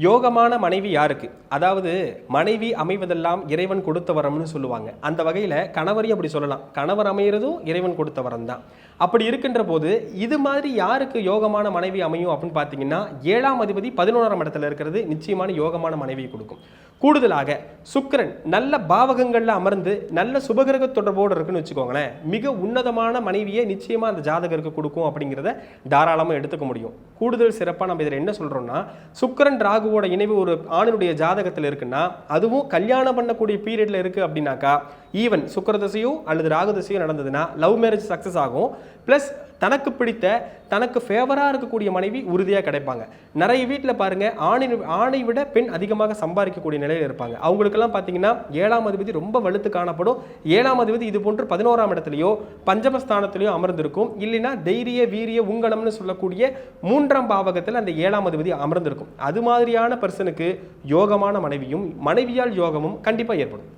யோகமான மனைவி யாருக்கு? அதாவது மனைவி அமைவதெல்லாம் இறைவன் கொடுத்த வரம்னு சொல்லுவாங்க. அந்த வகையில கணவரையும் அப்படி சொல்லலாம். கணவர் அமையறதும் இறைவன் கொடுத்த வரம் தான். அப்படி இருக்கின்ற போது இது மாதிரி யாருக்கு யோகமான மனைவி அமையும் அப்படின்னு பார்த்தீங்கன்னா, 7ஆம் அதிபதி 11ஆம் இடத்துல இருக்கிறது நிச்சயமான யோகமான மனைவியை கொடுக்கும். கூடுதலாக சுக்கிரன் நல்ல பாவகங்கள்ல அமர்ந்து நல்ல சுபகிரக தொடர்போடு இருக்குன்னு வச்சுக்கோங்களேன், மிக உன்னதமான மனைவியை நிச்சயமா அந்த ஜாதகருக்கு கொடுக்கும் அப்படிங்கிறத தாராளமாக எடுத்துக்க முடியும். கூடுதல் சிறப்பாக நம்ம இதில் என்ன சொல்றோம்னா, சுக்கிரன் ராகுவோட இணைவு ஒரு ஆணினுடைய ஜாதகத்தில் இருக்குன்னா, அதுவும் கல்யாணம் பண்ணக்கூடிய பீரியட்ல இருக்கு அப்படின்னாக்கா, ஈவன் சுக்கிரதசையோ அல்லது ராகுதசையோ நடந்ததுன்னா லவ் மேரேஜ் சக்சஸ் ஆகும். பிளஸ் தனக்கு பிடித்த தனக்கு ஃபேவராக இருக்கக்கூடிய மனைவி உறுதியாக கிடைப்பாங்க. நிறைய வீட்டில் பாருங்க, ஆணை விட பெண் அதிகமாக சம்பாதிக்கக்கூடிய நிலையில் இருப்பாங்க. அவங்களுக்கெல்லாம் பார்த்தீங்கன்னா 7ஆம் அதிபதி ரொம்ப வலுத்து காணப்படும். 7ஆம் அதிபதி இது போன்று 11ஆம் இடத்துலையோ பஞ்சமஸ்தானத்திலையோ அமர்ந்திருக்கும். இல்லைன்னா தைரிய வீரிய உங்கணம்னு சொல்லக்கூடிய 3ஆம் பாவகத்தில் அந்த 7ஆம் அதிபதி அமர்ந்திருக்கும். அது மாதிரியான பர்சனுக்கு யோகமான மனைவியும் மனைவியால் யோகமும் கண்டிப்பாக ஏற்படும்.